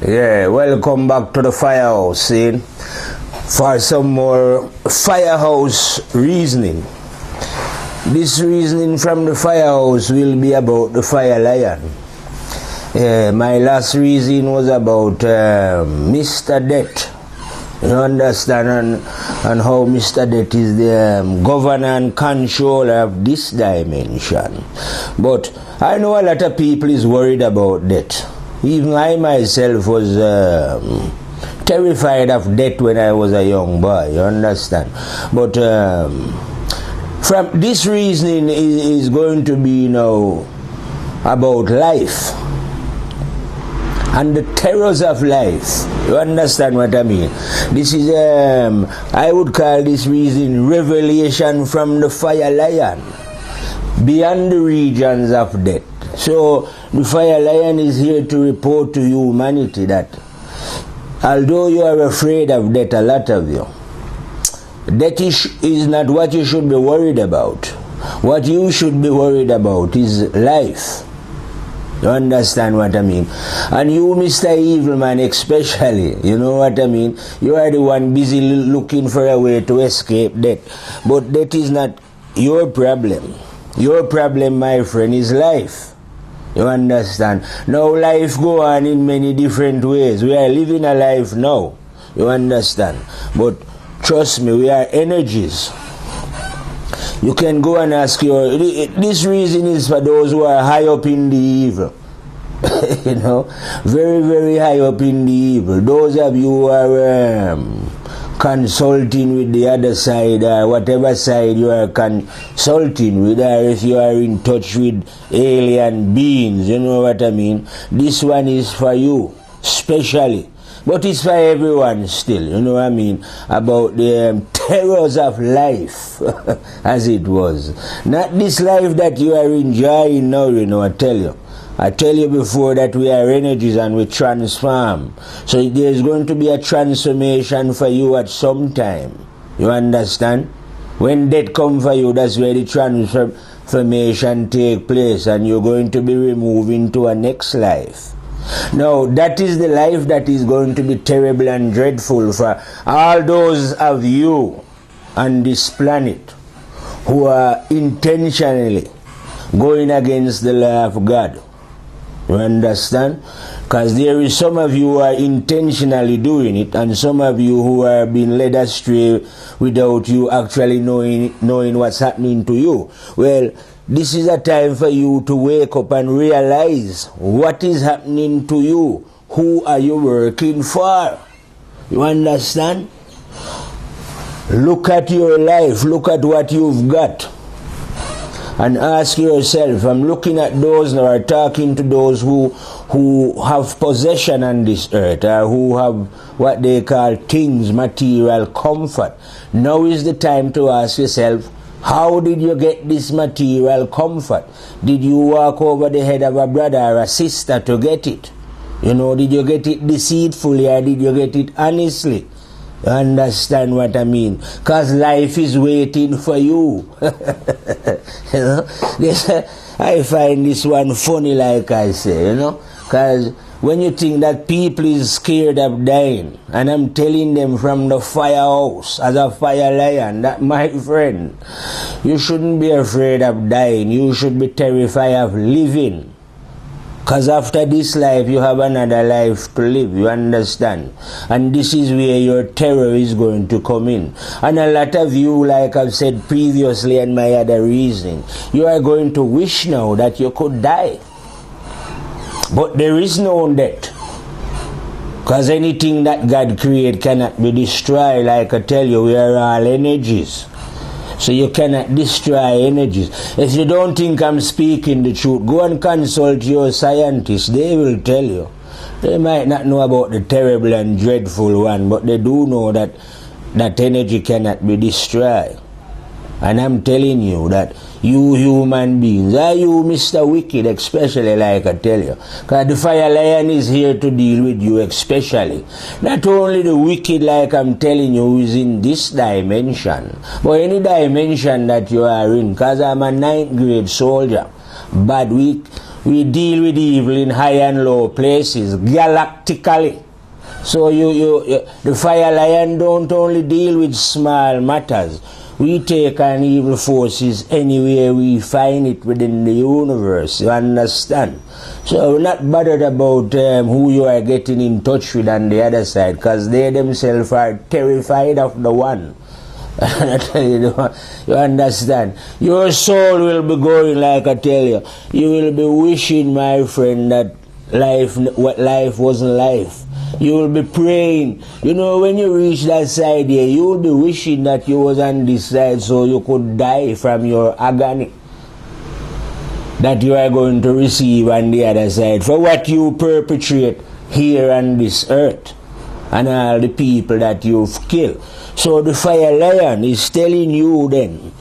Yeah, welcome back to the Firehouse, scene for some more Firehouse reasoning. This reasoning from the Firehouse will be about the Fire Lion. My last reason was about Mr. Death. You understand, and how Mr. Death is the governor and controller of this dimension. But I know a lot of people is worried about death. Even I myself was terrified of death when I was a young boy, you understand? But from this reasoning is going to be now about life and the terrors of life. You understand what I mean? This is, I would call this reason revelation from the Fire Lion, beyond the regions of death. So the Fire Lion is here to report to humanity that although you are afraid of death, a lot of you, death is not what you should be worried about. What you should be worried about is life. You understand what I mean? And you, Mr. Evilman, especially, you know what I mean? You are the one busy looking for a way to escape death. But death is not your problem. Your problem, my friend, is life. You understand? Now life go on in many different ways. We are living a life now. You understand? But trust me, we are energies. You can go and ask your... This reason is for those who are high up in the evil. You know? Very, very high up in the evil. Those of you who are consulting with the other side, or whatever side you are consulting with, or if you are in touch with alien beings, you know what I mean? This one is for you, specially. But it's for everyone still, you know what I mean? About the terrors of life, as it was. Not this life that you are enjoying now, you know, I tell you. I tell you before that we are energies and we transform. So there's going to be a transformation for you at some time. You understand? When death comes for you, that's where the transformation take place, and you're going to be removed into a next life. Now, that is the life that is going to be terrible and dreadful for all those of you on this planet who are intentionally going against the law of God. You understand? Because there is some of you who are intentionally doing it, and some of you who are being led astray without you actually knowing what's happening to you. Well, this is a time for you to wake up and realize what is happening to you. Who are you working for? You understand? Look at your life. Look at what you've got. And ask yourself, I'm looking at those now, or talking to those who have possession on this earth, or who have what they call things, material comfort. Now is the time to ask yourself, how did you get this material comfort? Did you walk over the head of a brother or a sister to get it? You know, did you get it deceitfully, or did you get it honestly? You understand what I mean? Because life is waiting for you. You know? I find this one funny, like I say, you know? Because when you think that people is scared of dying, and I'm telling them from the Firehouse, as a Fire Lion, that my friend, you shouldn't be afraid of dying. You should be terrified of living. Because after this life, you have another life to live, you understand? And this is where your terror is going to come in. And a lot of you, like I've said previously and my other reasoning, you are going to wish now that you could die. But there is no death. Because anything that God created cannot be destroyed. Like I tell you, we are all energies. So you cannot destroy energies. If you don't think I'm speaking the truth, go and consult your scientists. They will tell you. They might not know about the terrible and dreadful one, but they do know that that energy cannot be destroyed. And I'm telling you that you human beings, are you Mr. Wicked, especially, like I tell you. Because the Fire Lion is here to deal with you especially. Not only the wicked, like I'm telling you, who is in this dimension, but any dimension that you are in. Because I'm a 9th grade soldier. But we We deal with evil in high and low places, galactically. So the fire lion don't only deal with small matters. We take on evil forces anywhere we find it within the universe, you understand? So we're not bothered about who you are getting in touch with on the other side, because they themselves are terrified of the one. You understand? Your soul will be going, like I tell you. You will be wishing, my friend, that life wasn't life. You will be praying. You know, when you reach that side here, you will be wishing that you was on this side so you could die from your agony that you are going to receive on the other side for what you perpetrate here on this earth and all the people that you've killed. So the fire lion is telling you then,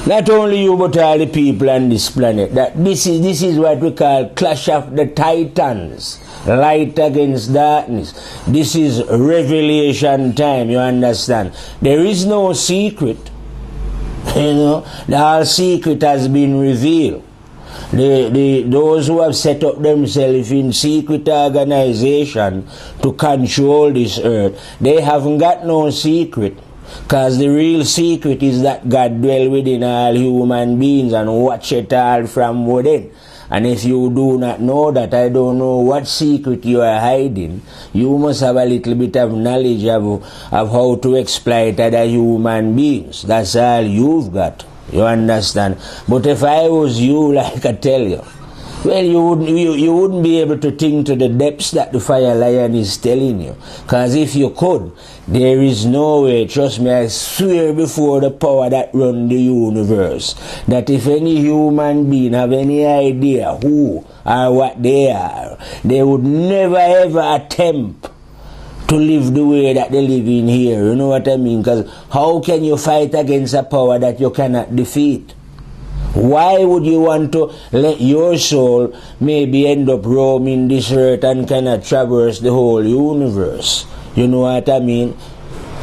not only you but all the people on this planet, that this is what we call clash of the titans. Light against darkness. This is revelation time, you understand? There is no secret. You know, the whole secret has been revealed. Those who have set up themselves in secret organization to control this earth, they haven't got no secret. Because the real secret is that God dwells within all human beings and watch it all from within. And if you do not know that, I don't know what secret you are hiding. You must have a little bit of knowledge of how to exploit other human beings. That's all you've got. You understand? But if I was you, like I tell you, well, you wouldn't be able to think to the depths that the fire lion is telling you. Because if you could, there is no way, trust me, I swear before the power that runs the universe, that if any human being have any idea who or what they are, they would never ever attempt to live the way that they live in here. You know what I mean? Because how can you fight against a power that you cannot defeat? Why would you want to let your soul maybe end up roaming this earth and cannot traverse the whole universe? You know what I mean?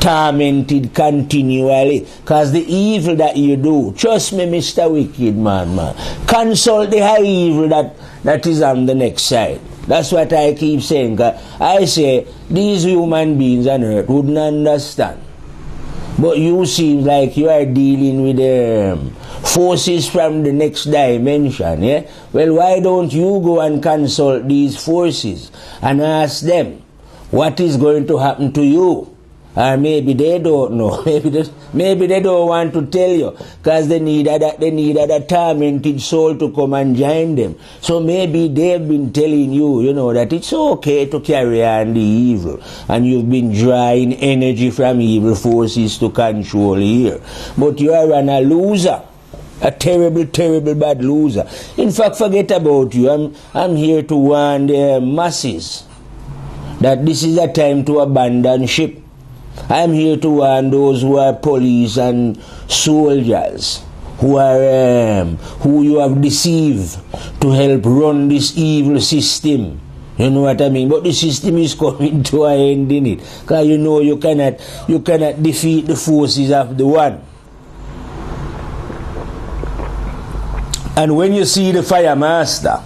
Tormented continually. Because the evil that you do, trust me, Mr. Wicked Man, consult the high evil that is on the next side. That's what I keep saying. I say, these human beings on earth wouldn't understand. But you seem like you are dealing with forces from the next dimension, yeah? Well, why don't you go and consult these forces and ask them what is going to happen to you? Or maybe they don't know. Maybe they don't want to tell you because they need a tormented soul to come and join them. So maybe they've been telling you, you know, that it's okay to carry on the evil. And you've been drawing energy from evil forces to control here. But you are a loser. A terrible, terrible bad loser. In fact, forget about you. I'm here to warn the masses that this is a time to abandon ship. I'm here to warn those who are police and soldiers who you have deceived to help run this evil system. You know what I mean? But the system is coming to an end in it. Because you know you cannot defeat the forces of the one. And when you see the fire master,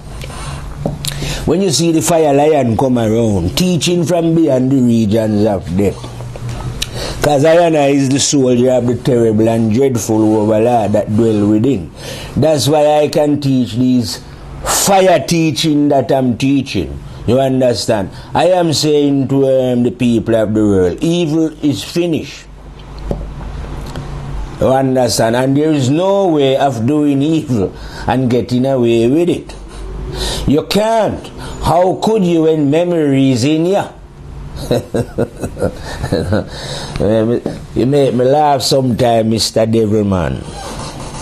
when you see the fire lion come around, teaching from beyond the regions of death, because Ayana is the soldier of the terrible and dreadful overlord that dwell within. That's why I can teach these fire teaching that I'm teaching. You understand? I am saying to the people of the world, evil is finished. You understand? And there is no way of doing evil and getting away with it. You can't. How could you when memory is in you? You make me laugh sometimes, Mr. Devilman.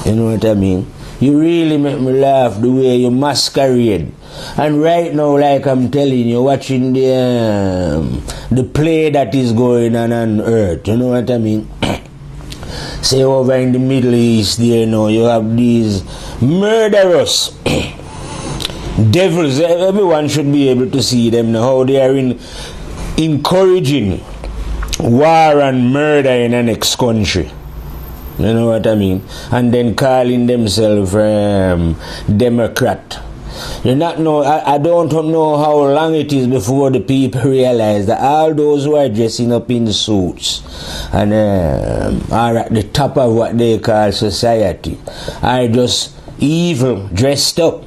You know what I mean? You really make me laugh the way you masquerade. And right now, like I'm telling you, watching the play that is going on earth. You know what I mean? Say over in the Middle East there, you know, you have these murderous devils. Everyone should be able to see them now, how they are encouraging war and murder in the next country. You know what I mean? And then calling themselves Democrat. You not know. I don't know how long it is before the people realize that all those who are dressing up in suits and are at the top of what they call society are just evil, dressed up,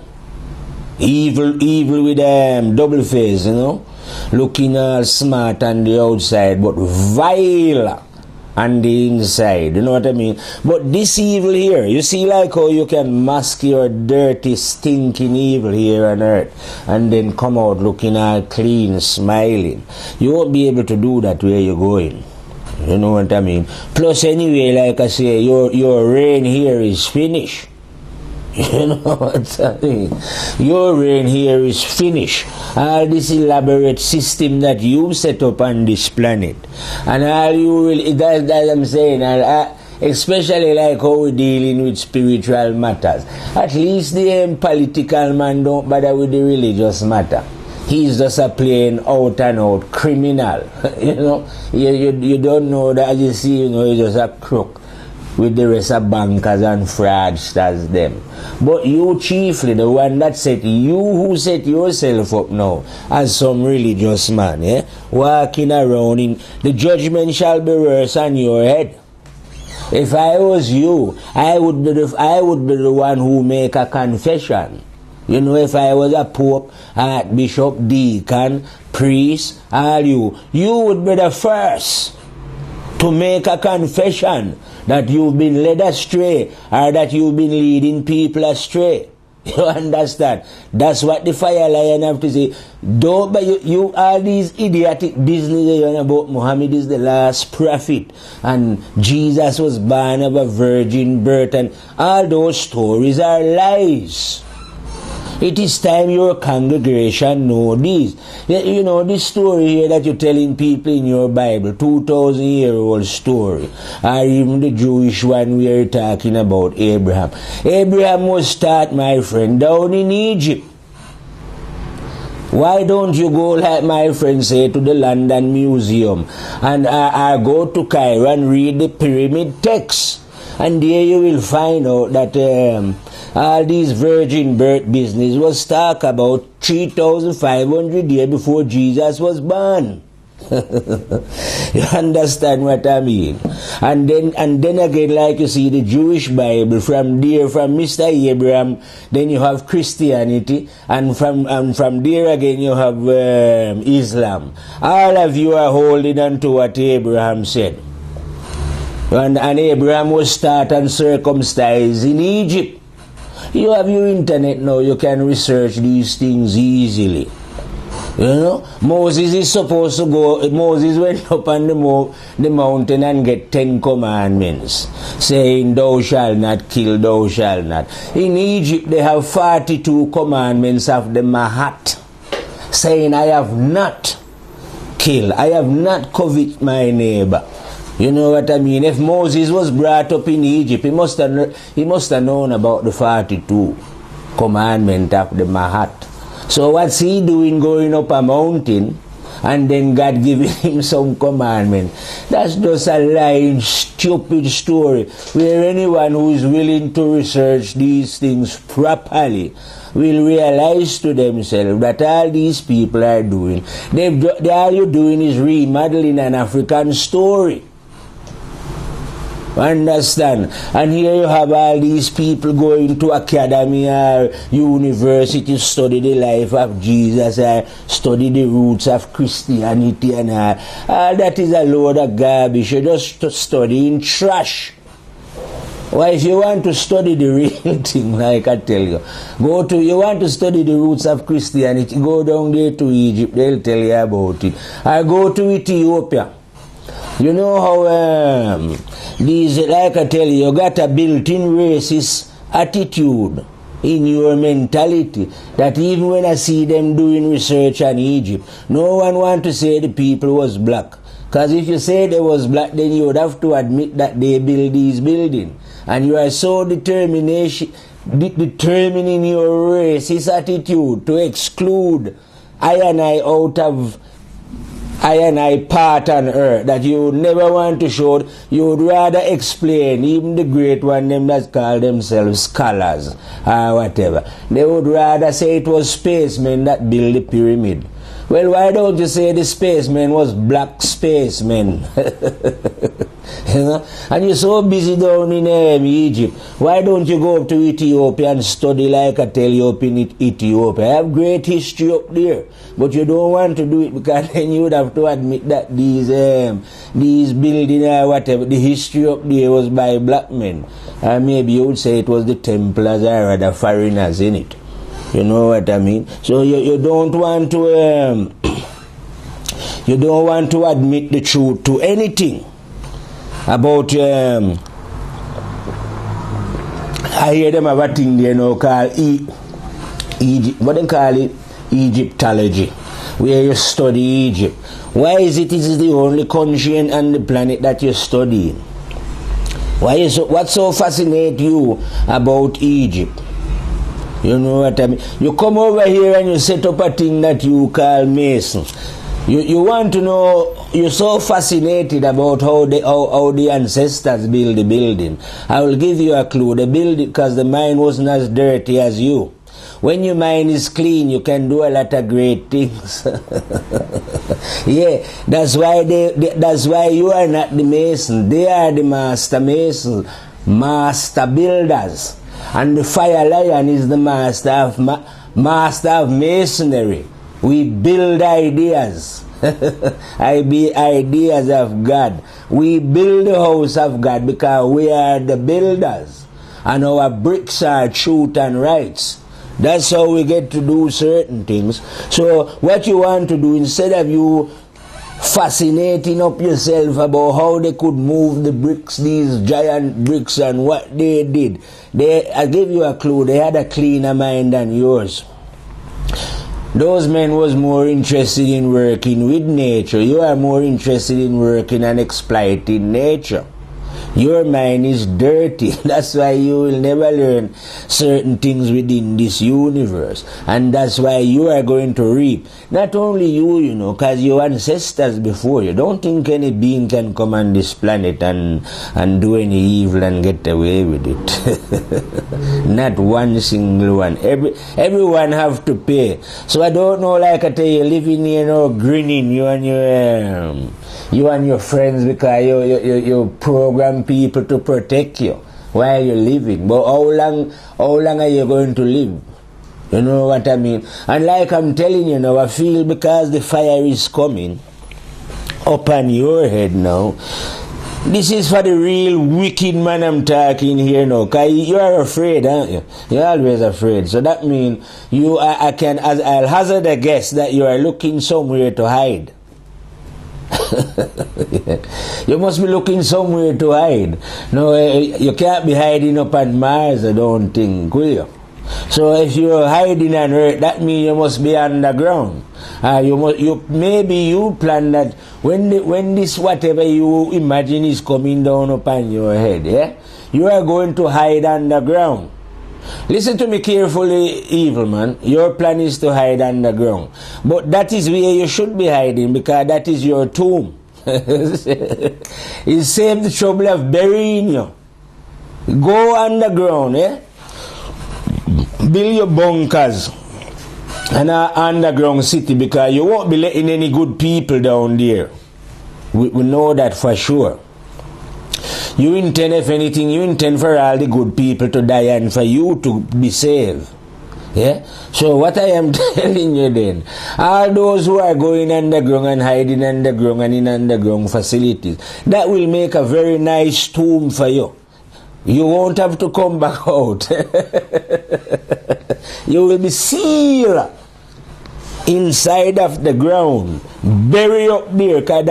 evil with double face, you know, looking all smart on the outside, but vile on the inside, you know what I mean? But this evil here, you see like how you can mask your dirty, stinking evil here on earth and then come out looking all clean, smiling. You won't be able to do that where you're going. You know what I mean? Plus anyway, like I say, your reign here is finished. You know what I mean? Your reign here is finished. All this elaborate system that you set up on this planet, and all you really, that I'm saying, especially like how we're dealing with spiritual matters. At least the political man don't bother with the religious matter. He's just a plain out and out criminal. You know, you don't know that, you see, you know, he's just a crook with the rest of bankers and fraudsters them. But you chiefly, the one that set you, who set yourself up now as some religious man, walking around in the judgment shall be worse on your head. If I was you, I would be the one who make a confession. You know, if I was a pope, archbishop, deacon, priest, all you would be the first to make a confession that you've been led astray or that you've been leading people astray. You understand? That's what the fire lion have to say. Don't, but you all these idiotic business about Muhammad is the last prophet and Jesus was born of a virgin birth and all those stories are lies. It is time your congregation know this. You know, this story here that you're telling people in your Bible, 2,000-year-old story, or even the Jewish one we are talking about, Abraham. Abraham was taught, my friend, down in Egypt. Why don't you go, like my friend say, to the London Museum and go to Cairo and read the pyramid texts? And there you will find out that all these virgin birth business was talked about 3,500 years before Jesus was born. You understand what I mean? And then again, like you see the Jewish Bible, from Mr. Abraham, then you have Christianity, and from there again you have Islam. All of you are holding on to what Abraham said. And Abraham was taught and circumcised in Egypt. You have your internet now, you can research these things easily. You know, Moses is supposed to go, Moses went up on the mountain and get 10 commandments, saying, thou shalt not kill, thou shalt not. In Egypt, they have 42 commandments of the Mahat, saying, I have not killed, I have not coveted my neighbor. You know what I mean? If Moses was brought up in Egypt, he must have known about the 42 commandments of the Mahat. So what's he doing going up a mountain and then God giving him some commandment? That's just a lying, stupid story where anyone who is willing to research these things properly will realize to themselves that all these people are doing, all you're doing is remodeling an African story. Understand? And here you have all these people going to academy or university to study the life of Jesus or study the roots of Christianity and all that is a load of garbage. You're just studying trash. Why, if you want to study the real thing, like I tell you, you want to study the roots of Christianity, go down there to Egypt, they'll tell you about it. Or go to Ethiopia. You know how these, like I tell you got a built-in racist attitude in your mentality that even when I see them doing research on Egypt, no one want to say the people was black. Because if you say they was black, then you would have to admit that they build these buildings. And you are so determining your racist attitude to exclude I and I out of I part on earth that you would never want to show. You would rather explain, even the great one, them that call themselves scholars or whatever. They would rather say it was spacemen that built the pyramid. Well, why don't you say the spacemen was black spacemen? You know? And you're so busy down in Egypt. Why don't you go up to Ethiopia and study like I tell you up in Ethiopia? I have great history up there. But you don't want to do it because then you would have to admit that these buildings or whatever, the history up there was by black men. And maybe you would say it was the Templars or other foreigners in it. You know what I mean? So you don't want to you don't want to admit the truth to anything about I hear them have a thing there now called Egypt. What they call it? Egyptology, where you study Egypt. Why is it this is the only country on the planet that you study? What so fascinates you about Egypt? You know what I mean? You come over here and you set up a thing that you call Mason. You want to know, you're so fascinated about how the ancestors build the building. I will give you a clue. They build it because the mind wasn't as dirty as you. When your mind is clean, you can do a lot of great things. Yeah, that's why you are not the mason. They are the master masons, master builders. And the fire lion is the master of masonry. We build ideas. Ideas of God. We build the house of God because we are the builders. And our bricks are truth and rights. That's how we get to do certain things. So what you want to do, instead of you fascinating up yourself about how they could move the bricks, these giant bricks, and what they did, I give you a clue, they had a cleaner mind than yours. Those men was more interested in working with nature. You are more interested in working and exploiting nature. Your mind is dirty. That's why you will never learn certain things within this universe. And that's why you are going to reap. Not only you know, because your ancestors before you. Don't think any being can come on this planet and do any evil and get away with it. Not one single one. Everyone have to pay. So I don't know, like I tell you, living here now, grinning, you and your friends, because you program people to protect you while you're living. But how long are you going to live? You know what I mean? And like I'm telling you now, I feel because the fire is coming upon your head now. This is for the real wicked man I'm talking here now. Because you are afraid, aren't you? You're always afraid. So that means I'll hazard a guess that you are looking somewhere to hide. You must be looking somewhere to hide. No, you can't be hiding up on Mars, I don't think, will you? So if you're hiding on Earth, that means you must be underground. Maybe you plan that when this whatever you imagine is coming down upon your head, yeah, you are going to hide underground. Listen to me carefully, evil man. Your plan is to hide underground. But that is where you should be hiding, because that is your tomb. It saves the trouble of burying you. Go underground, eh? Build your bunkers and an underground city, because you won't be letting any good people down there. We know that for sure. You intend, if anything, you intend for all the good people to die and for you to be saved. Yeah? So what I am telling you then, all those who are going underground and hiding underground and in underground facilities, that will make a very nice tomb for you. You won't have to come back out. You will be sealed inside of the ground, bury up there, because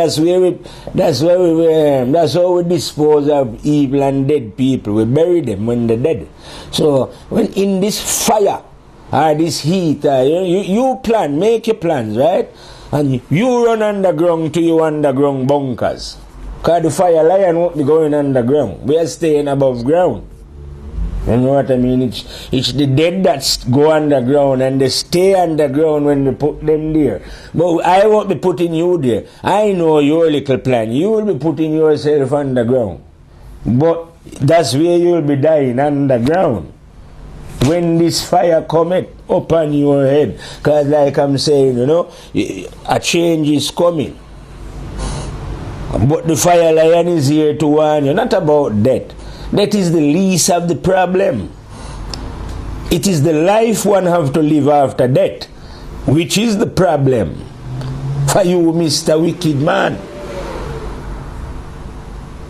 that's how we dispose of evil and dead people. We bury them when they're dead. So when in this fire or this heat, you plan, make your plans, right? And you run underground to your underground bunkers, because the fire lion won't be going underground. We are staying above ground. You know what I mean? It's the dead that go underground and they stay underground when they put them there. But I won't be putting you there. I know your little plan. You will be putting yourself underground. But that's where you will be dying, underground. When this fire cometh upon your head. Because like I'm saying, you know, a change is coming. But the fire lion is here to warn you, not about death. That is the least of the problem. It is the life one have to live after death, which is the problem for you, Mr. Wicked Man.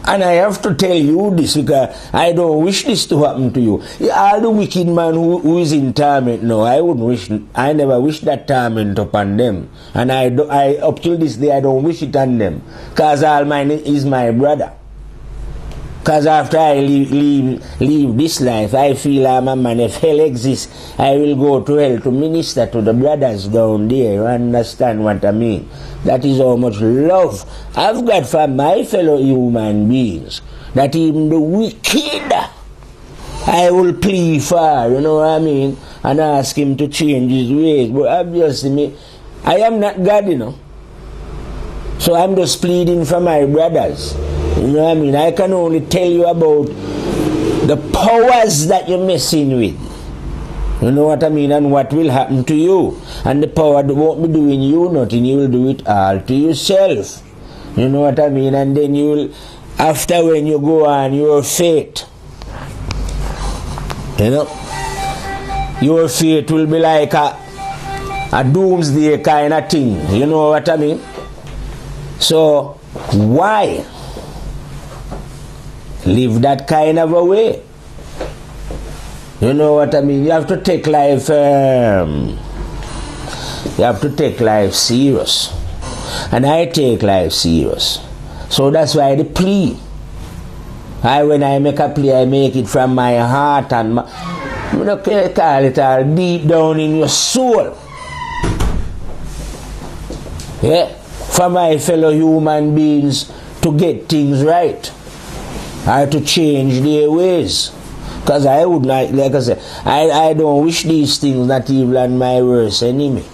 And I have to tell you this because I don't wish this to happen to you. All the wicked man who is in torment now, I never wish that torment upon them. And I up till this day I don't wish it on them. Because Almighty is my brother. Because after I leave this life, I feel I'm a man. If hell exists, I will go to hell to minister to the brothers down there. You understand what I mean? That is how much love I've got for my fellow human beings. That even the wicked, I will plead for, you know what I mean? And ask him to change his ways. But obviously, I am not God, you know. So I'm just pleading for my brothers. You know what I mean? I can only tell you about the powers that you're messing with. You know what I mean? And what will happen to you. And the power won't be doing you nothing. You will do it all to yourself. You know what I mean? And then you will, after when you go on your fate, you know, your fate will be like a doomsday kind of thing. You know what I mean? So, why live that kind of a way? You know what I mean? You have to take life serious. And I take life serious. So that's why the plea. When I make a plea, I make it from my heart and I'm not call it all deep down in your soul. Yeah? For my fellow human beings to get things right. Or to change their ways. Because I would not, like I said, I don't wish these things, not even my worst enemy.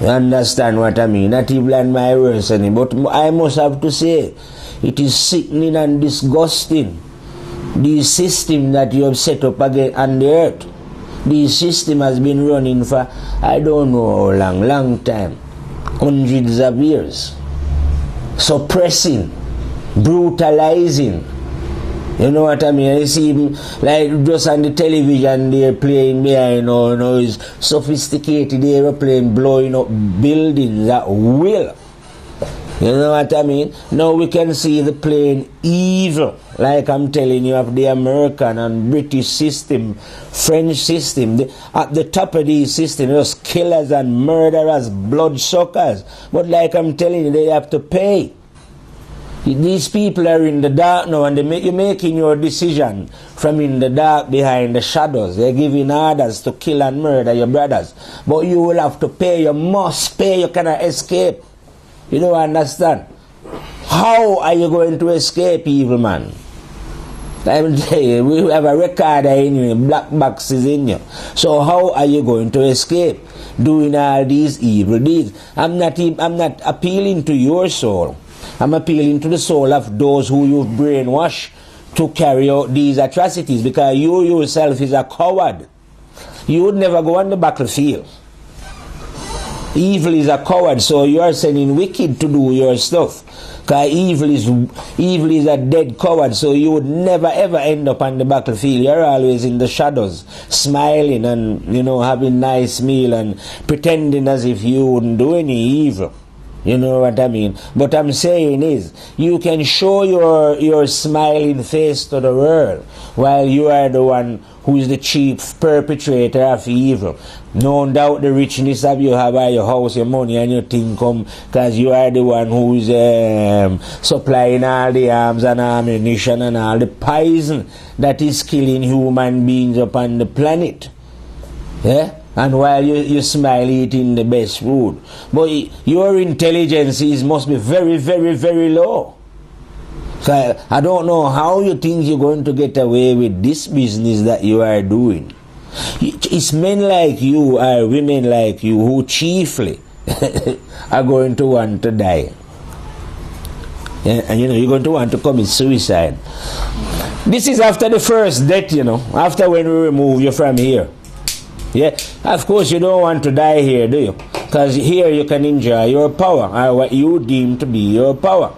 You understand what I mean? Not even my worst enemy. But I must have to say, it is sickening and disgusting. This system that you have set up again on the earth. This system has been running for, I don't know how long time. Hundreds of years. Suppressing, brutalizing. You know what I mean? You see, like just on the television, they're playing behind, you know, it's sophisticated airplane blowing up buildings at will. You know what I mean? Now we can see the plane evil, like I'm telling you, of the American and British system, French system. At the top of these systems, those killers and murderers, bloodsuckers. But like I'm telling you, they have to pay. These people are in the dark now, and you're making your decision from in the dark behind the shadows. They're giving orders to kill and murder your brothers. But you will have to pay. You must pay. You cannot escape. You don't understand? How are you going to escape, evil man? I will tell you, we have a recorder in you, black boxes in you. So how are you going to escape doing all these evil deeds? I'm not appealing to your soul. I'm appealing to the soul of those who you've brainwashed to carry out these atrocities, because you yourself is a coward. You would never go on the battlefield. Evil is a coward, so you are sending wicked to do your stuff. Because evil is a dead coward, so you would never ever end up on the battlefield. You're always in the shadows, smiling and, you know, having nice meal and pretending as if you wouldn't do any evil. You know what I mean? But I'm saying is, you can show your smiling face to the world while you are the one who is the chief perpetrator of evil. No doubt the richness of you have at your house, your money and your thing come because you are the one who is supplying all the arms and ammunition and all the poison that is killing human beings upon the planet. Yeah? And while you smile eating the best food. But your intelligence must be very, very, very low. I don't know how you think you're going to get away with this business that you are doing. It's men like you or women like you who chiefly are going to want to die. And you're going to want to commit suicide. This is after the first death, after when we remove you from here. Yeah, of course you don't want to die here, do you? Because here you can enjoy your power, or what you deem to be your power.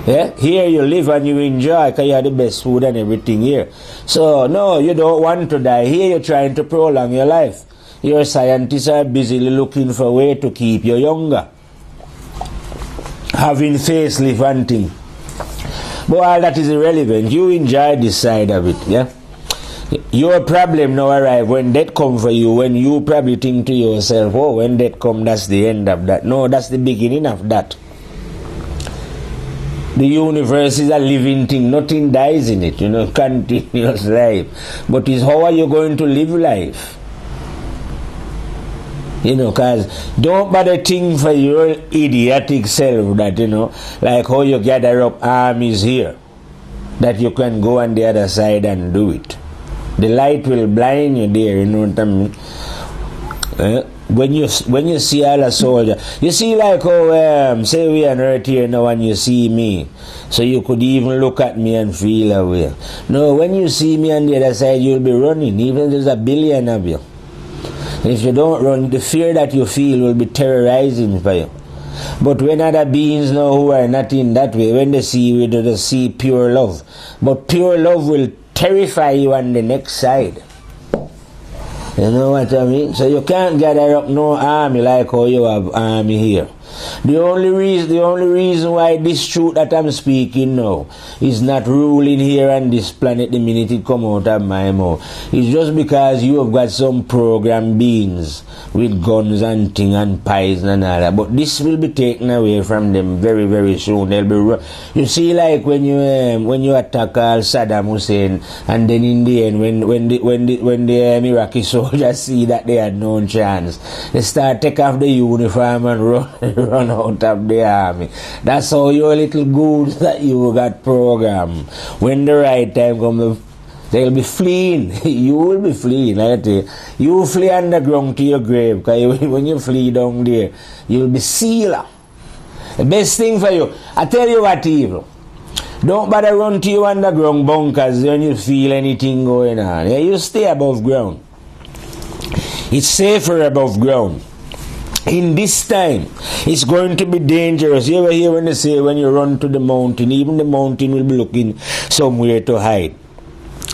Yeah, here you live and you enjoy because you have the best food and everything here. So no, you don't want to die. Here you're trying to prolong your life. Your scientists are busily looking for a way to keep you younger, having facelift and thing. But all that is irrelevant. You enjoy this side of it, yeah? Your problem now arrive when death come for you, when you probably think to yourself, oh, when death come, that's the end of that. No, that's the beginning of that. The universe is a living thing. Nothing dies in it, continuous life. But it's how are you going to live life? Because don't bother think for your idiotic self that, like how you gather up armies here, that you can go on the other side and do it. The light will blind you there, you know what I mean? When you see all a soldier, you see like how, say we on earth here now and you see me, so you could even look at me and feel away. No, when you see me on the other side, you'll be running, even if there's a billion of you. If you don't run, the fear that you feel will be terrorizing for you. But when other beings now who are not in that way, when they see you, they see pure love. But pure love will terrify you on the next side. You know what I mean? So you can't gather up no army like how you have army here. The only reason why this truth that I'm speaking now is not ruling here on this planet the minute it come out of my mouth, it's just because you have got some programmed beings with guns and thing and pies and all that. But this will be taken away from them very, very soon. They'll be you see, like when you attack Saddam Hussein, and then in the end, when the Iraqi soldiers see that they had no chance, they start take off the uniform and run out of the army. That's how your little goods that you got programmed. When the right time comes, they'll be fleeing. You will be fleeing. I tell you. You flee underground to your grave, because when you flee down there, you'll be sealed. The best thing for you, I tell you what, evil. Don't bother run to your underground bunkers when you feel anything going on. Yeah, you stay above ground. It's safer above ground. In this time, it's going to be dangerous. You ever hear when they say when you run to the mountain, even the mountain will be looking somewhere to hide.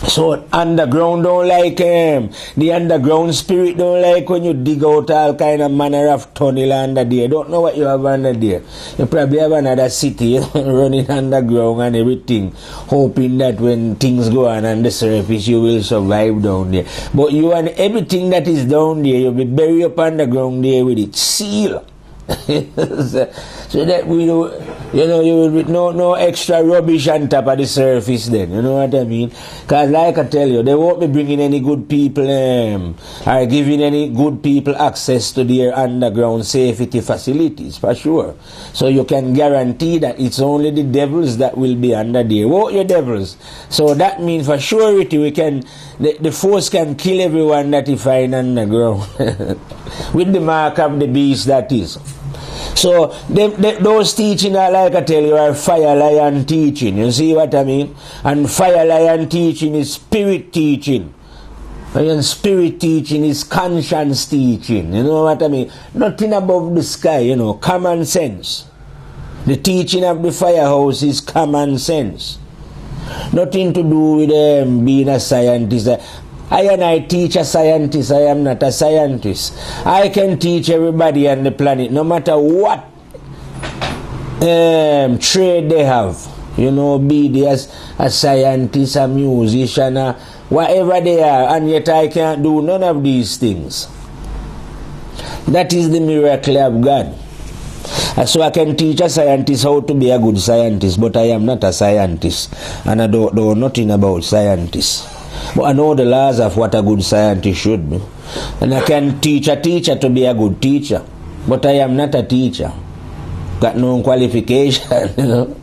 So underground don't like the underground spirit don't like when you dig out all kind of manner of tunnel under there. Don't know what you have under there. You probably have another city running underground and everything, hoping that when things go on the surface you will survive down there. But you and everything that is down there, you'll be buried up underground there with it. Seal. So that we do, you will be no extra rubbish on top of the surface then, you know what I mean? Because like I tell you, they won't be bringing any good people or giving any good people access to their underground safety facilities, for sure. So you can guarantee that it's only the devils that will be under there. What your devils? So that means for surety the force can kill everyone that you find underground. With the mark of the beast that is. So those teaching are, like I tell you, are fire lion teaching. You see what I mean? And fire lion teaching is spirit teaching. And spirit teaching is conscience teaching. You know what I mean? Nothing above the sky, common sense. The teaching of the firehouse is common sense. Nothing to do with being a scientist. I teach a scientist. I am not a scientist. I can teach everybody on the planet, no matter what trade they have. Be they a scientist, a musician, whatever they are, and yet I can't do none of these things. That is the miracle of God. So I can teach a scientist how to be a good scientist, but I am not a scientist, and I don't know nothing about scientists. But I know the laws of what a good scientist should be. And I can teach a teacher to be a good teacher. But I am not a teacher. got no qualification, you know.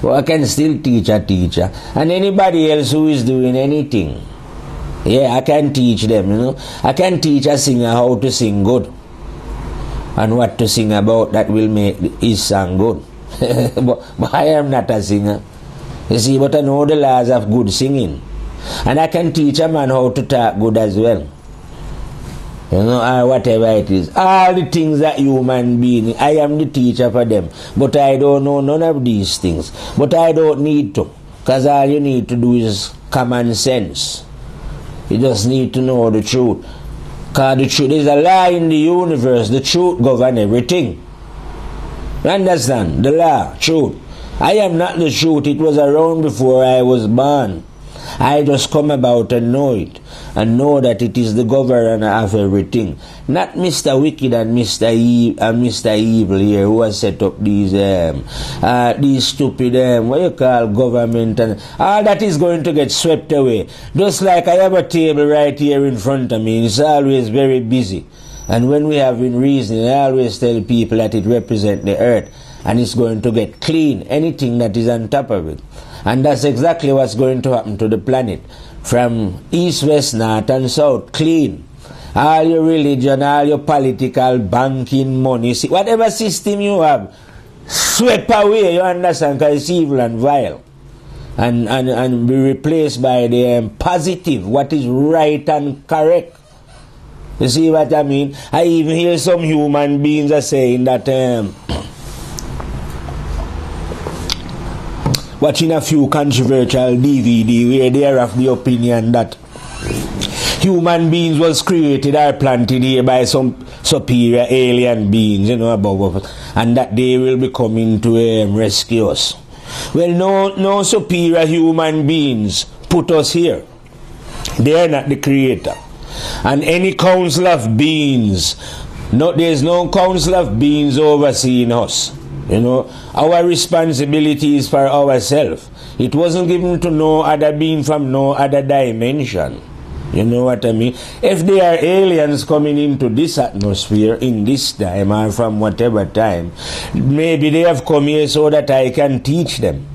But I can still teach a teacher. And anybody else who is doing anything, yeah, I can teach them, you know. I can teach a singer how to sing good and what to sing about that will make his song good. but I am not a singer. You see, but I know the laws of good singing. And I can teach a man how to talk good as well. You know, or whatever it is. All the things that human being, I am the teacher for them. But I don't know none of these things. But I don't need to. Because all you need to do is common sense. You just need to know the truth. Because the truth is a law in the universe. The truth governs everything. You understand? The law, truth. I am not the truth. It was around before I was born. I just come about and know it. And know that it is the governor of everything. Not Mr. Wicked and Mr. Evil here who has set up these stupid, what you call government, and all that is going to get swept away. Just like I have a table right here in front of me, it's always very busy. And when we have been reasoning, I always tell people that it represents the earth and it's going to get clean, anything that is on top of it. And that's exactly what's going to happen to the planet. From east, west, north and south, clean. All your religion, all your political, banking, money, whatever system you have, swept away, you understand, because it's evil and vile. And be replaced by the positive, what is right and correct. You see what I mean? I even hear some human beings are saying that watching a few controversial DVD where they are of the opinion that human beings was created or planted here by some superior alien beings, you know, above us, and that they will be coming to rescue us. Well, no superior human beings put us here. They are not the creator. And any council of beings, there's no council of beings overseeing us. You know, our responsibility is for ourselves. It wasn't given to no other being from no other dimension. You know what I mean? If there are aliens coming into this atmosphere in this time or from whatever time, maybe they have come here so that I can teach them.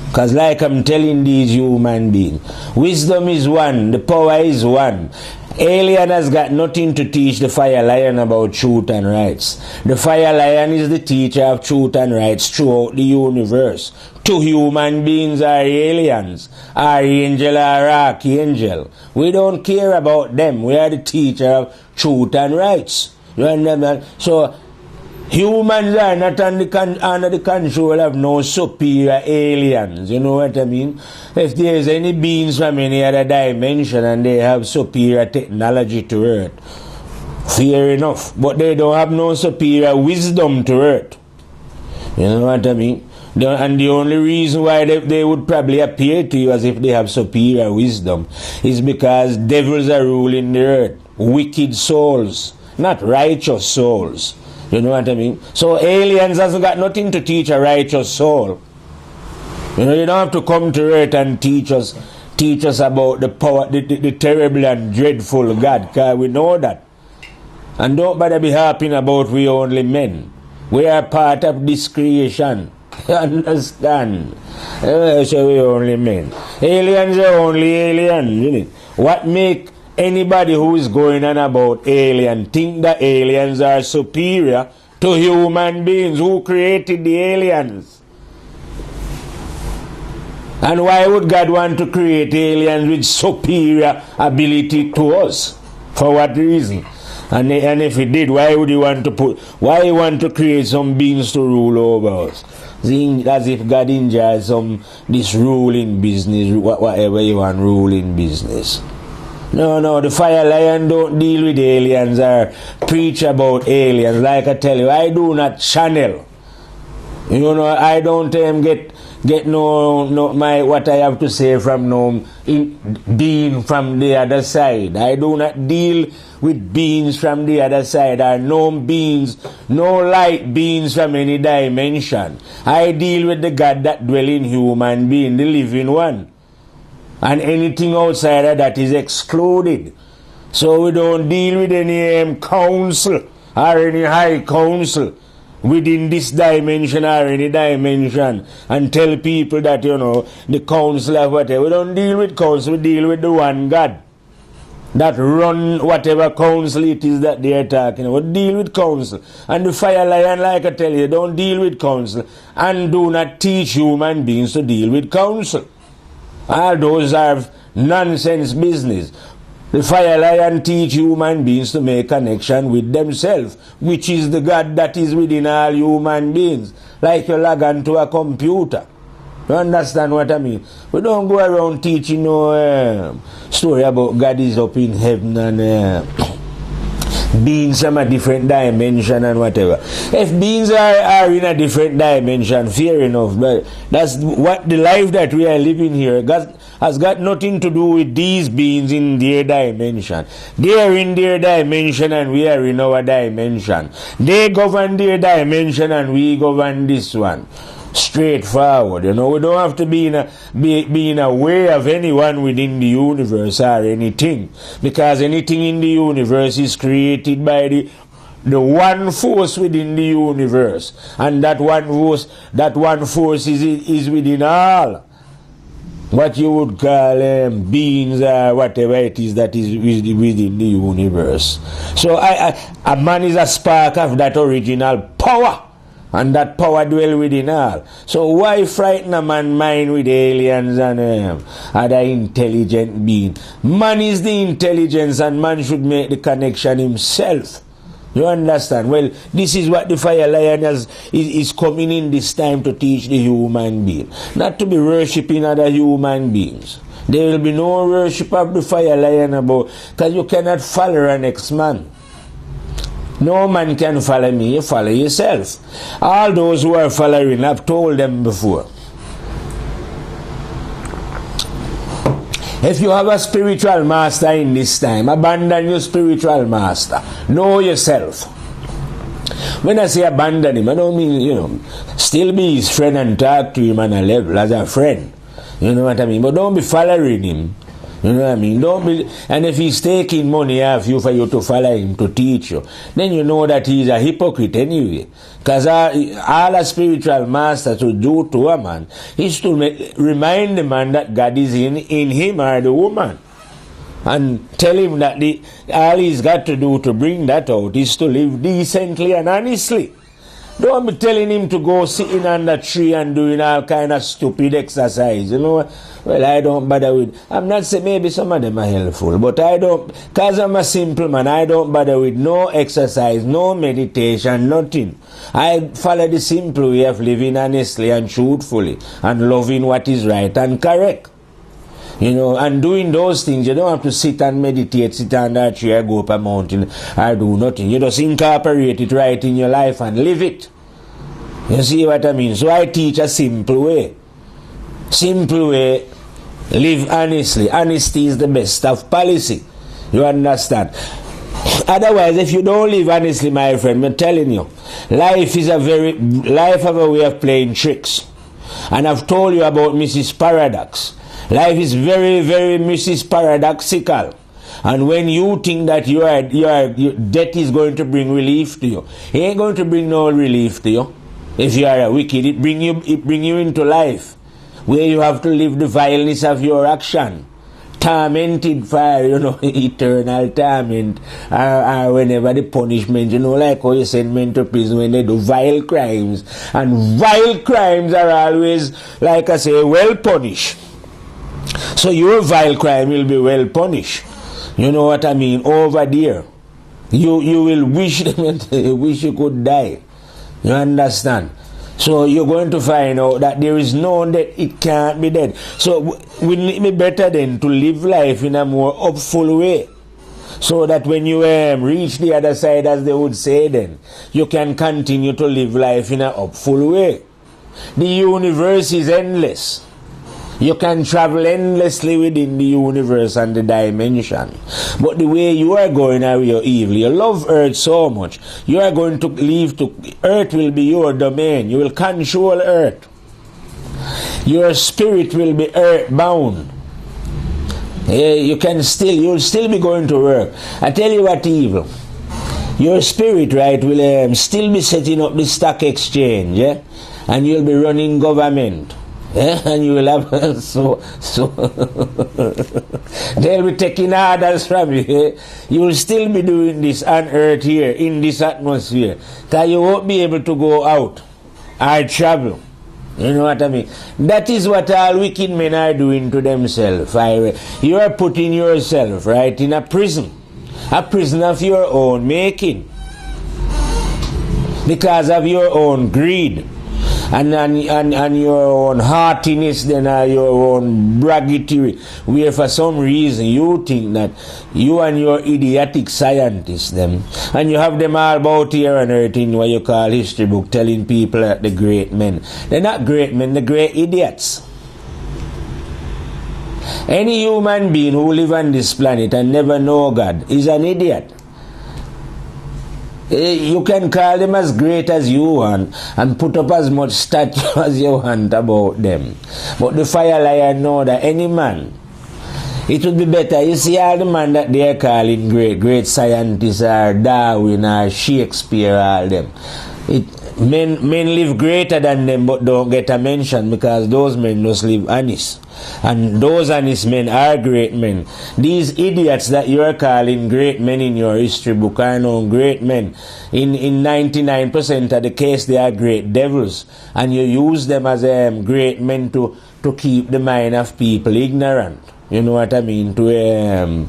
Because like I'm telling these human beings, wisdom is one, the power is one. Alien has got nothing to teach the fire lion about truth and rights. The fire lion is the teacher of truth and rights throughout the universe. To human beings are aliens, angel or archangel. We don't care about them. We are the teacher of truth and rights. You understand? So humans are not under the control of no superior aliens. You know what I mean? If there's any beings from any other dimension and they have superior technology to Earth, fair enough. But they don't have no superior wisdom to Earth. You know what I mean? And the only reason why they would probably appear to you as if they have superior wisdom is because devils are ruling the earth. Wicked souls, not righteous souls. You know what I mean? So aliens hasn't got nothing to teach a righteous soul. You know, you don't have to come to earth and teach us about the power, the terrible and dreadful God, because we know that. And don't bother be harping about we only men. We are part of this creation. You understand? So we only men. Aliens are only aliens, isn't it? What make anybody who is going on about alien think that aliens are superior to human beings? Who created the aliens? And why would God want to create aliens with superior ability to us? For what reason? And if he did, why would he want to create some beings to rule over us? As if God enjoys this ruling business, whatever you want, ruling business. No, the fire lion don't deal with aliens or preach about aliens. Like I tell you, I do not channel. You know, I don't get no my what I have to say from being from the other side. I do not deal with beings from the other side or no beings, no light beings from any dimension. I deal with the God that dwell in human being, the living one. And anything outside of that is excluded. So we don't deal with any council or any high council. within this dimension or any dimension and tell people that, the council or whatever. We don't deal with council, we deal with the one God that run whatever council it is that they are talking about. Deal with council. And the fire lion, like I tell you, don't deal with council. And do not teach human beings to deal with council. All those are nonsense business. The fire lion teach human beings to make connection with themselves, which is the God that is within all human beings. Like you log on to a computer. You understand what I mean? We don't go around teaching no story about God is up in heaven and beings from a different dimension and whatever. If beings are in a different dimension, fair enough, but that's what the life that we are living here has got nothing to do with these beings in their dimension. They are in their dimension and we are in our dimension. They govern their dimension and we govern this one. Straightforward, we don't have to be in a way of anyone within the universe or anything, because anything in the universe is created by the one force within the universe, and that one force is within all what you would call beings or whatever it is that is within the universe. So a man is a spark of that original power. And that power dwell within all. So why frighten a man's mind with aliens and other intelligent beings? Man is the intelligence and man should make the connection himself. You understand? Well, this is what the fire lion is coming in this time to teach the human being. Not to be worshipping other human beings. There will be no worship of the fire lion about, because you cannot follow an ex-man. No man can follow me, you follow yourself. All those who are following, I've told them before. If you have a spiritual master in this time, abandon your spiritual master. Know yourself. When I say abandon him, I don't mean, still be his friend and talk to him on a level as a friend. You know what I mean? But don't be following him. You know what I mean? And if he's taking money off you for you to follow him to teach you, then you know that he's a hypocrite anyway. Because all a spiritual master to do to a man is to remind the man that God is in him or the woman. And tell him that all he's got to do to bring that out is to live decently and honestly. Don't be telling him to go sitting under a tree and doing all kind of stupid exercise. Well, I don't bother with. I'm not saying maybe some of them are helpful, but I don't, because I'm a simple man, I don't bother with no exercise, no meditation, nothing. I follow the simple way of living honestly and truthfully and loving what is right and correct. And doing those things, you don't have to sit and meditate, sit under a tree or go up a mountain or do nothing. You just incorporate it right in your life and live it. You see what I mean? So I teach a simple way. Simple way, live honestly. Honesty is the best of policy. You understand? Otherwise, if you don't live honestly, my friend, I'm telling you, life have a way of playing tricks. And I've told you about Mrs. Paradox. Life is very, very Mrs. Paradoxical. And when you think that your death is going to bring relief to you, it ain't going to bring no relief to you. If you are a wicked, it bring you into life, where you have to live the vileness of your action. Tormented for, eternal torment, or whenever the punishment, like how you send men to prison when they do vile crimes. And vile crimes are always, like I say, well punished. So your vile crime will be well punished. You know what I mean? Over there. You will wish you could die. You understand? So you're going to find out that there is no death, it can't be dead. So wouldn't it be better then to live life in a more hopeful way? So that when you reach the other side, as they would say then, you can continue to live life in a hopeful way. The universe is endless. You can travel endlessly within the universe and the dimension. But the way you are going are your evil. You love earth so much. You are going to leave earth will be your domain. You will control earth. Your spirit will be earth bound. You'll still be going to work. I tell you what evil. your spirit, right, will still be setting up the stock exchange, yeah? And you'll be running government. Yeah? And you will have so they'll be taking orders from you. Yeah? You will still be doing this on earth here, in this atmosphere. That you won't be able to go out or travel. You know what I mean? That is what all wicked men are doing to themselves. You are putting yourself, right, in a prison of your own making, because of your own greed and your own heartiness, then your own braggity, where for some reason you think that you and your idiotic scientists them, and you have them all about here on earth in what you call history book, telling people that the great men. They're not great men, they're great idiots. Any human being who live on this planet and never know God is an idiot. You can call them as great as you want and put up as much statue as you want about them. But the fire lion know that any man, it would be better. You see all the man that they are calling great scientists or Darwin or Shakespeare, all them. Men live greater than them but don't get a mention, because those men just live honest. And those honest men are great men. These idiots that you are calling great men in your history book are no great men. In 99% of the case, they are great devils. And you use them as great men to keep the mind of people ignorant. You know what I mean? To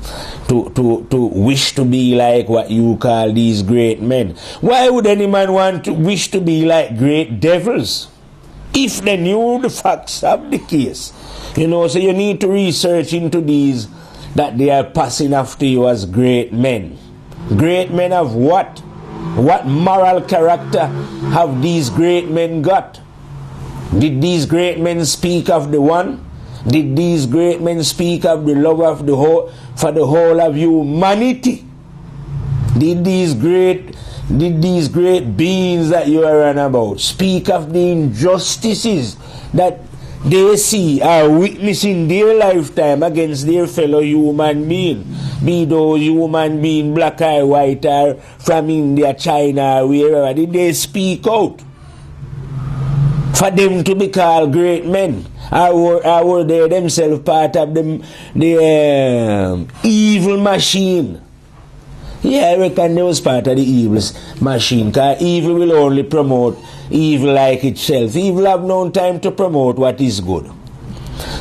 wish to be like what you call these great men. Why would any man want to wish to be like great devils if they knew the facts of the case? You know, so you need to research into these that they are passing off to you as great men. Great men of what? What moral character have these great men got? Did these great men speak of the one? Did these great men speak of the love of the whole, for the whole of humanity? Did these great beings that you are on about speak of the injustices that they see or witness in their lifetime against their fellow human being? Be those human being black or white or from India, China, or wherever. Did they speak out for them to be called great men? Or were they themselves part of the evil machine? Yeah, I reckon they was part of the evil machine, because evil will only promote evil like itself. Evil have no time to promote what is good.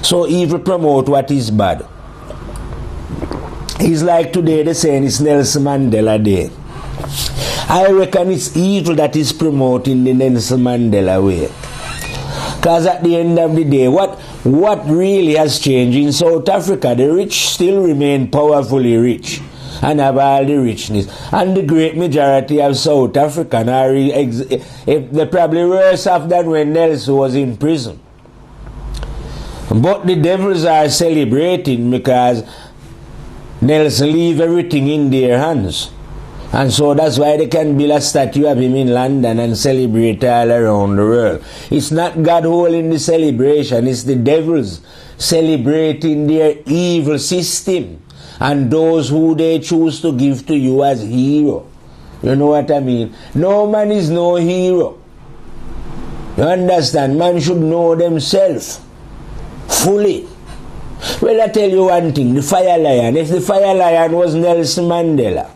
So evil promote what is bad. It's like today they're saying it's Nelson Mandela Day. I reckon it's evil that is promoting the Nelson Mandela way. Because at the end of the day, what really has changed in South Africa? The rich still remain powerfully rich and have all the richness. And the great majority of South African are they're probably worse off than when Nelson was in prison. But the devils are celebrating because Nelson leave everything in their hands. And so that's why they can build a statue of him in London and celebrate all around the world. It's not God holding the celebration, it's the devils celebrating their evil system and those who they choose to give to you as hero. You know what I mean? No man is no hero. You understand? Man should know themselves fully. Well, I tell you one thing, the fire lion, if the fire lion was Nelson Mandela,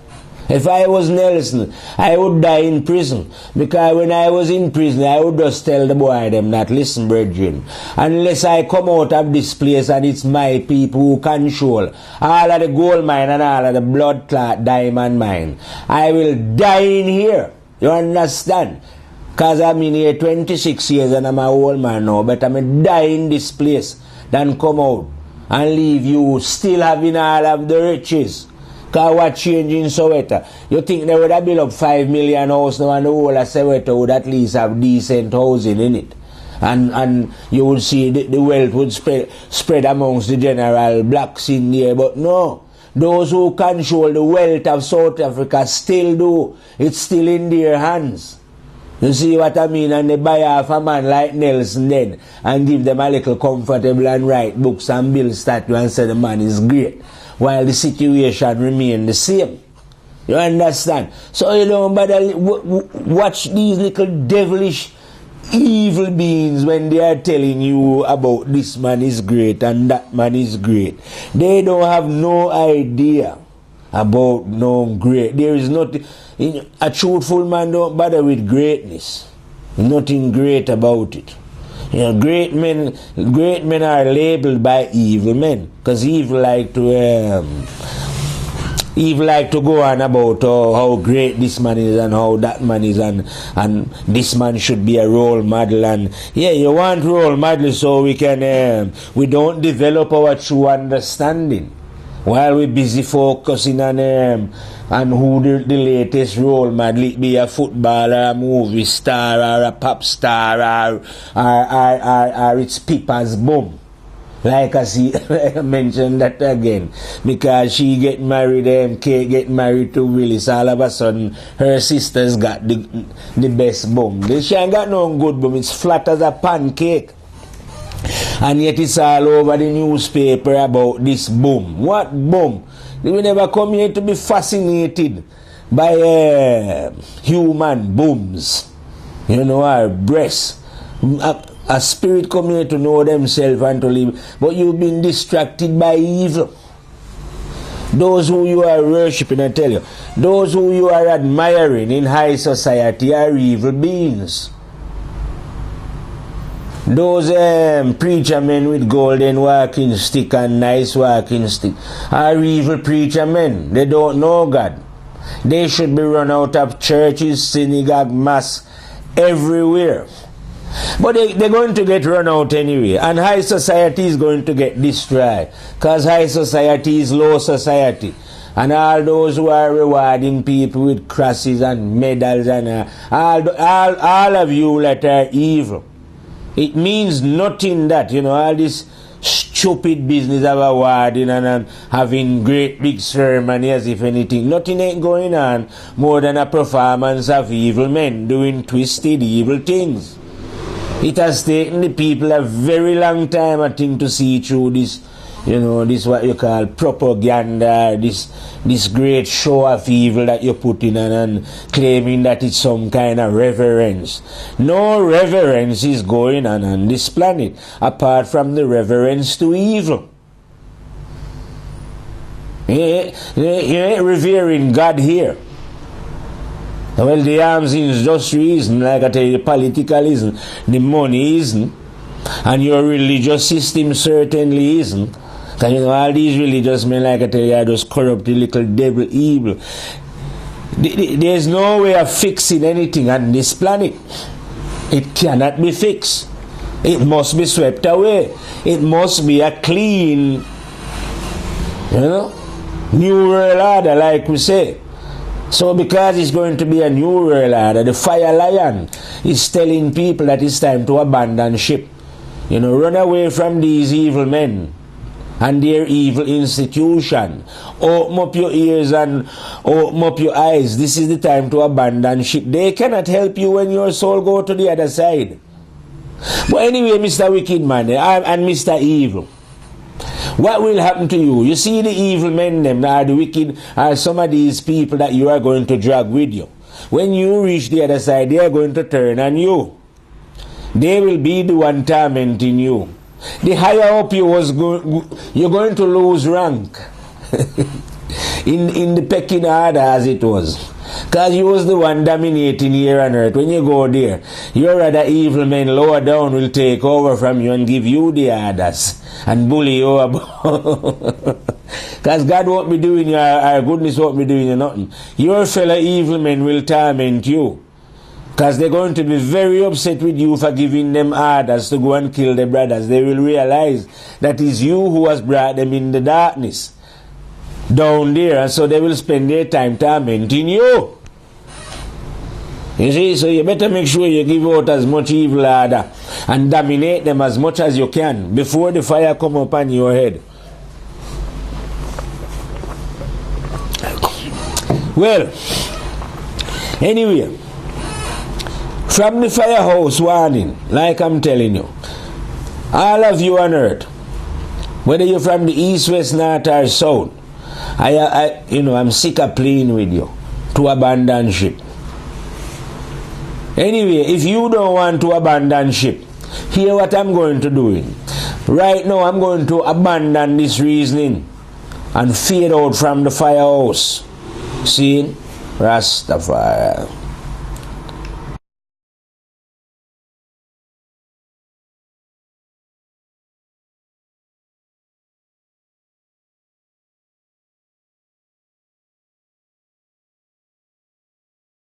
if I was Nelson, I would die in prison. Because when I was in prison, I would just tell the boy them that, listen, brethren, unless I come out of this place and it's my people who control all of the gold mine and all of the blood clot diamond mine, I will die in here. You understand? Because I'm in here 26 years and I'm an old man now, but I'm going to die in this place than come out and leave you still having all of the riches. Because what change in Soweto? You think they would have built up 5 million houses now and the whole of Soweto would at least have decent housing in it. And you would see the wealth would spread amongst the general blacks in there. But no, those who control the wealth of South Africa still do. It's still in their hands. You see what I mean? And they buy off a man like Nelson then and give them a little comfortable and write books and build statue and say the man is great, while the situation remains the same. You understand? So you don't bother watch these little devilish evil beings when they are telling you about this man is great and that man is great. They don't have no idea about no great. There is nothing. A truthful man don't bother with greatness. Nothing great about it. You know, great men are labeled by evil men, because evil like to go on about how great this man is and how that man is, and this man should be a role model, and yeah, you want role model so we can we don't develop our true understanding while we're busy focusing on who the latest role model, it be a footballer, a movie star, or a pop star, or it's Pippa's bum. Like I see, I mentioned that again, because she get married, Kate get married to Willis, all of a sudden her sister's got the best bum. She ain't got no good bum, it's flat as a pancake. And yet it's all over the newspaper about this bum. What bum? They will never come here to be fascinated by human bums, you know, our breasts. A spirit come here to know themselves and to live, but you've been distracted by evil. Those who you are worshipping, I tell you, those who you are admiring in high society are evil beings. Those preacher men with golden walking stick and nice walking stick are evil preacher men. They don't know God. They should be run out of churches, synagogue, mass, everywhere. But they're going to get run out anyway. And high society is going to get destroyed. Because high society is low society. And all those who are rewarding people with crosses and medals and all of you that are evil. It means nothing that, you know, all this stupid business of awarding and having great big ceremony as if anything. Nothing ain't going on more than a performance of evil men doing twisted evil things. It has taken the people a very long time, I think, to see through this, you know, this what you call propaganda, this great show of evil that you put in and claiming that it's some kind of reverence. No reverence is going on this planet apart from the reverence to evil. You ain't revering God here. Well, the arms industry isn't, like I tell you, the political isn't, the money isn't, and your religious system certainly isn't. Because, you know, all these religious men, like I tell you, are just corrupted little devil evil. There's no way of fixing anything on this planet. It cannot be fixed. It must be swept away. It must be a clean, you know, new world order, like we say. So because it's going to be a new world order, the fire lion is telling people that it's time to abandon ship. You know, run away from these evil men and their evil institution. Open up your ears and open up your eyes. This is the time to abandon ship. They cannot help you when your soul go to the other side. But anyway, Mr. Wicked Man and Mr. Evil, what will happen to you? You see the evil men, them are the wicked, are some of these people that you are going to drag with you. When you reach the other side, they are going to turn on you. They will be the one tormenting you. The higher up you was you're going to lose rank in the pecking order, as it was. Because you was the one dominating here on earth. When you go there, your other evil men lower down will take over from you and give you the orders and bully you about. Because God won't be doing you, our goodness won't be doing you nothing. Your fellow evil men will torment you. Because they're going to be very upset with you for giving them orders to go and kill their brothers. They will realize that it's you who has brought them in the darkness down there, and so they will spend their time tormenting you. You see, so you better make sure you give out as much evil order and dominate them as much as you can before the fire come upon your head. Well, anyway, from the firehouse warning, like I'm telling you, all of you on earth, whether you're from the east, west, north or south, I'm sick of playing with you to abandon ship. Anyway, if you don't want to abandon ship, hear what I'm going to do. Right now, I'm going to abandon this reasoning and fade out from the firehouse. See? Rastafari.